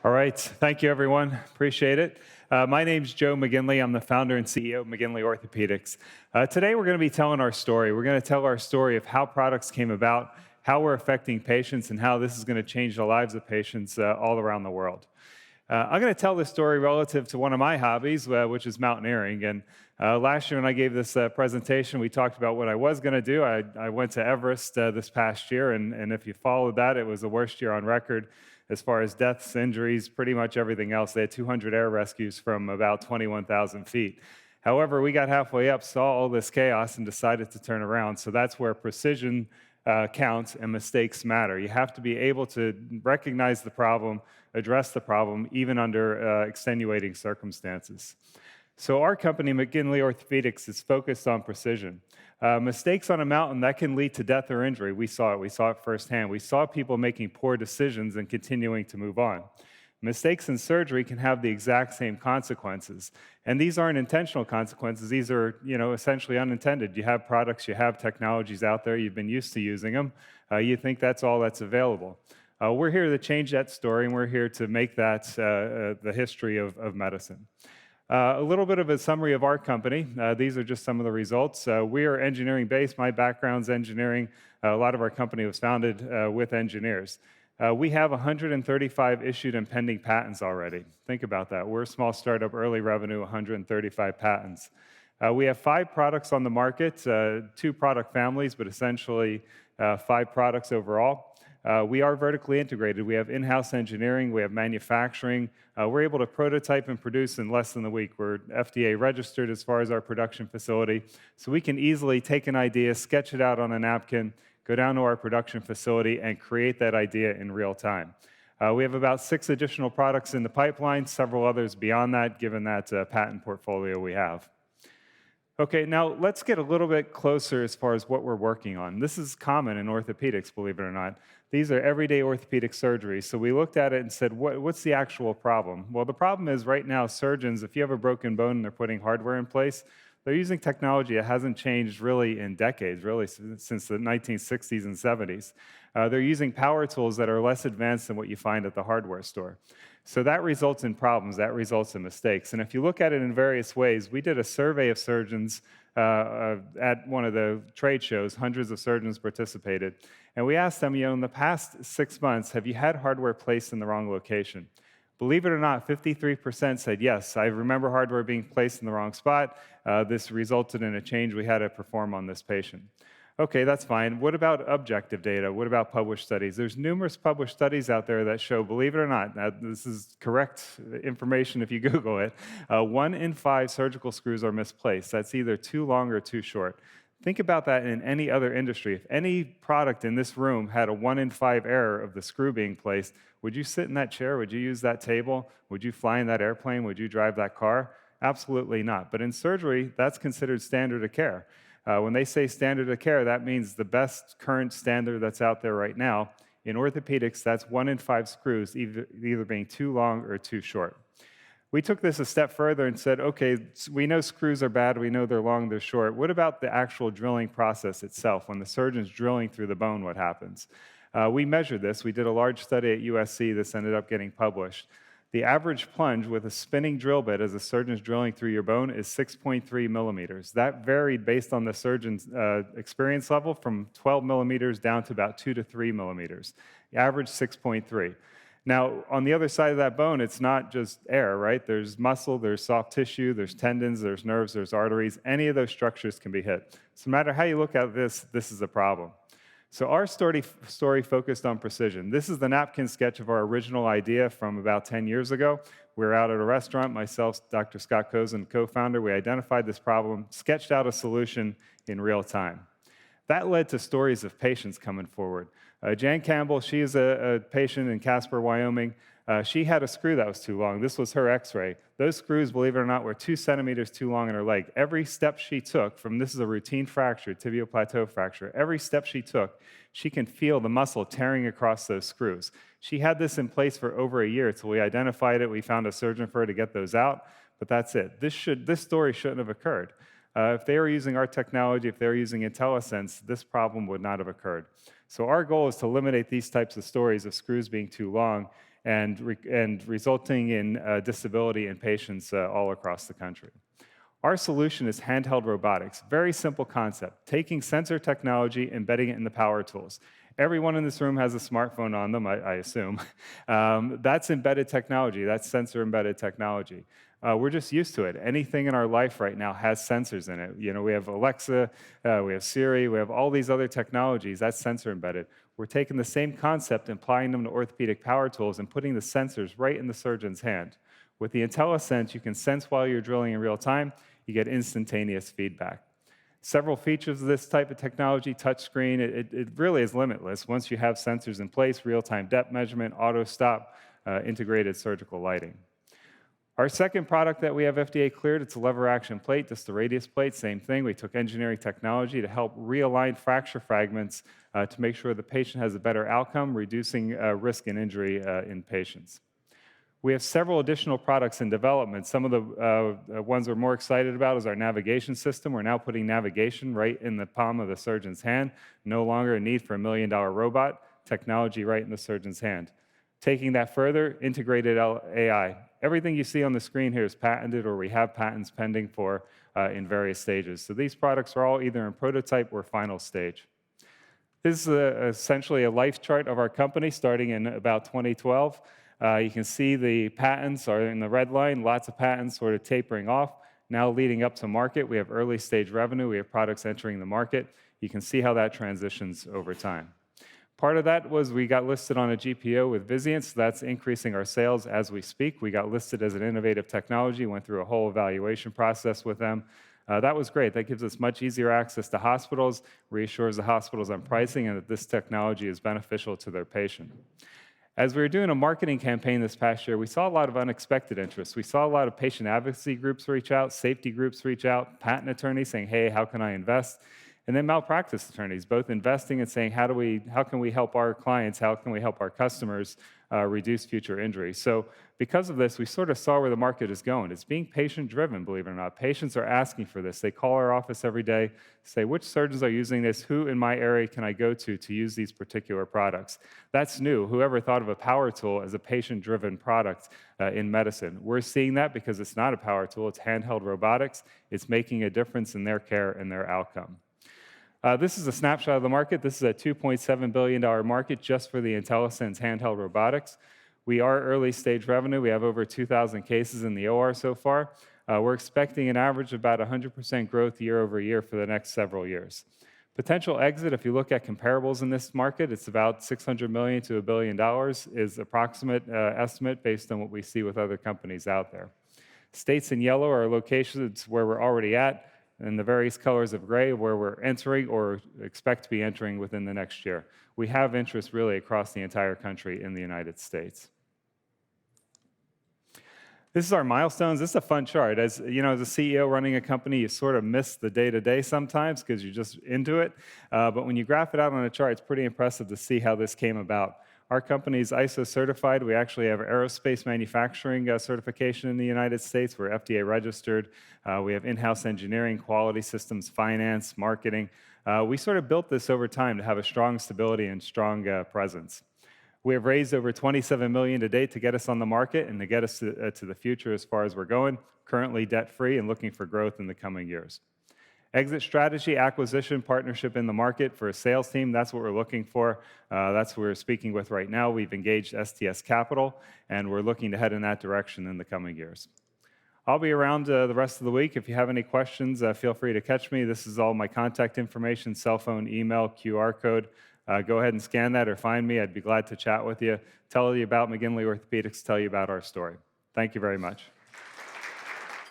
All right. Thank you, everyone. Appreciate it. My name's Joe McGinley. I'm the founder and CEO of McGinley Orthopedics. Today, we're going to be telling our story. We're going to tell our story of how products came about, how we're affecting patients, and how this is going to change the lives of patients all around the world. I'm going to tell this story relative to one of my hobbies, which is mountaineering. And last year when I gave this presentation, we talked about what I was going to do. I went to Everest this past year, and if you followed that, it was the worst year on record as far as deaths, injuries, pretty much everything else. They had 200 air rescues from about 21,000 feet. However, we got halfway up, saw all this chaos, and decided to turn around. So that's where precision counts and mistakes matter. You have to be able to recognize the problem, address the problem, even under extenuating circumstances. So our company, McGinley Orthopedics, is focused on precision. Mistakes on a mountain, that can lead to death or injury. We saw it firsthand. We saw people making poor decisions and continuing to move on. Mistakes in surgery can have the exact same consequences. And these aren't intentional consequences. These are, essentially unintended. You have products, you have technologies out there, you've been used to using them. You think that's all that's available. We're here to change that story, and we're here to make that the history of medicine. A little bit of a summary of our company. These are just some of the results. We are engineering-based. My background's engineering. A lot of our company was founded with engineers. We have 135 issued and pending patents already. Think about that. We're a small startup, early revenue, 135 patents. We have 5 products on the market, 2 product families, but essentially 5 products overall. We are vertically integrated. We have in-house engineering. We have manufacturing. We're able to prototype and produce in less than a week. We're FDA registered as far as our production facility. So we can easily take an idea, sketch it out on a napkin, go down to our production facility, and create that idea in real time. We have about 6 additional products in the pipeline, several others beyond that, given that patent portfolio we have. Okay, now let's get a little bit closer as far as what we're working on. This is common in orthopedics, believe it or not. These are everyday orthopedic surgeries. So we looked at it and said, what's the actual problem? Well, the problem is right now surgeons, if you have a broken bone and they're putting hardware in place, they're using technology that hasn't changed really in decades, really since the 1960s and 70s. They're using power tools that are less advanced than what you find at the hardware store. So that results in problems, that results in mistakes. And if you look at it in various ways, we did a survey of surgeons at one of the trade shows. Hundreds of surgeons participated. And we asked them, in the past 6 months, have you had hardware placed in the wrong location? Believe it or not, 53% said, yes, I remember hardware being placed in the wrong spot. This resulted in a change we had to perform on this patient. Okay, that's fine. What about objective data? What about published studies? There's numerous published studies out there that show, believe it or not, this is correct information if you Google it, 1 in 5 surgical screws are misplaced. That's either too long or too short. Think about that in any other industry. If any product in this room had a 1 in 5 error of the screw being placed, would you sit in that chair? Would you use that table? Would you fly in that airplane? Would you drive that car? Absolutely not. But in surgery, that's considered standard of care. When they say standard of care, that means the best current standard that's out there right now. In orthopedics, that's 1 in 5 screws either being too long or too short. We took this a step further and said, okay, we know screws are bad, we know they're long, they're short. What about the actual drilling process itself? When the surgeon's drilling through the bone, what happens? We measured this. We did a large study at USC. This ended up getting published. The average plunge with a spinning drill bit as the surgeon's drilling through your bone is 6.3 millimeters. That varied based on the surgeon's experience level from 12 millimeters down to about 2 to 3 millimeters. The average 6.3. Now, on the other side of that bone, it's not just air, right? There's muscle, there's soft tissue, there's tendons, there's nerves, there's arteries. Any of those structures can be hit. So no matter how you look at this, this is a problem. So our story focused on precision. This is the napkin sketch of our original idea from about 10 years ago. We were out at a restaurant, myself, Dr. Scott Cozen, co-founder. We identified this problem, sketched out a solution in real time. That led to stories of patients coming forward. Jan Campbell, she is a patient in Casper, Wyoming. She had a screw that was too long. This was her x-ray. Those screws, believe it or not, were 2 centimeters too long in her leg. Every step she took from, this is a routine fracture, tibial plateau fracture, every step she took, she can feel the muscle tearing across those screws. She had this in place for over a year until we identified it. We found a surgeon for her to get those out, but that's it. This story shouldn't have occurred. If they were using our technology, if they were using IntelliSense, this problem would not have occurred. So our goal is to eliminate these types of stories of screws being too long and resulting in disability in patients all across the country. Our solution is handheld robotics. Very simple concept, taking sensor technology, embedding it in the power tools. Everyone in this room has a smartphone on them, I assume. That's embedded technology, that's sensor embedded technology. We're just used to it. Anything in our life right now has sensors in it. You know, we have Alexa, we have Siri, we have all these other technologies, that's sensor embedded. We're taking the same concept, applying them to orthopedic power tools and putting the sensors right in the surgeon's hand. With the IntelliSense, you can sense while you're drilling in real time, you get instantaneous feedback. Several features of this type of technology, touchscreen, it really is limitless. Once you have sensors in place, real-time depth measurement, auto stop, integrated surgical lighting. Our second product that we have FDA cleared, it's a lever action plate, just the radius plate, same thing. We took engineering technology to help realign fracture fragments to make sure the patient has a better outcome, reducing risk and injury in patients. We have several additional products in development. Some of the ones we're more excited about is our navigation system. We're now putting navigation right in the palm of the surgeon's hand. No longer a need for $1 million robot, technology right in the surgeon's hand. Taking that further, integrated AI. Everything you see on the screen here is patented or we have patents pending for in various stages. So these products are all either in prototype or final stage. This is essentially a life chart of our company starting in about 2012. You can see the patents are in the red line, lots of patents sort of tapering off. Now leading up to market, we have early stage revenue, we have products entering the market. You can see how that transitions over time. Part of that was we got listed on a GPO with Vizient, so that's increasing our sales as we speak. We got listed as an innovative technology, went through a whole evaluation process with them. That was great. That gives us much easier access to hospitals, reassures the hospitals on pricing, and that this technology is beneficial to their patient. As we were doing a marketing campaign this past year, we saw a lot of unexpected interest. We saw a lot of patient advocacy groups reach out, safety groups reach out, patent attorneys saying, hey, how can I invest? And then malpractice attorneys, both investing and saying, how can we help our clients, how can we help our customers reduce future injury? So because of this, we sort of saw where the market is going. It's being patient-driven, believe it or not. Patients are asking for this. They call our office every day, say, which surgeons are using this? Who in my area can I go to use these particular products? That's new. Whoever thought of a power tool as a patient-driven product in medicine? We're seeing that because it's not a power tool. It's handheld robotics. It's making a difference in their care and their outcome. This is a snapshot of the market. This is a $2.7 billion market just for the IntelliSense handheld robotics. We are early stage revenue. We have over 2,000 cases in the OR so far. We're expecting an average of about 100% growth year over year for the next several years. Potential exit, if you look at comparables in this market, it's about $600 million to $1 billion is approximate estimate based on what we see with other companies out there. States in yellow are locations where we're already at, and the various colors of gray where we're entering or expect to be entering within the next year. We have interest really across the entire country in the United States. This is our milestones. This is a fun chart. As you know, as a CEO running a company, you sort of miss the day-to-day sometimes because you're just into it. But when you graph it out on a chart, it's pretty impressive to see how this came about. Our company is ISO certified. We actually have aerospace manufacturing certification in the United States. We're FDA registered. We have in-house engineering, quality systems, finance, marketing. We sort of built this over time to have a strong stability and strong presence. We have raised over $27 million to date to get us on the market and to get us to the future as far as we're going, currently debt-free and looking for growth in the coming years. Exit strategy, acquisition, partnership in the market for a sales team, that's what we're looking for. That's what we're speaking with right now. We've engaged STS Capital, and we're looking to head in that direction in the coming years. I'll be around the rest of the week. If you have any questions, feel free to catch me. This is all my contact information, cell phone, email, QR code. Go ahead and scan that or find me. I'd be glad to chat with you, tell you about McGinley Orthopedics, tell you about our story. Thank you very much.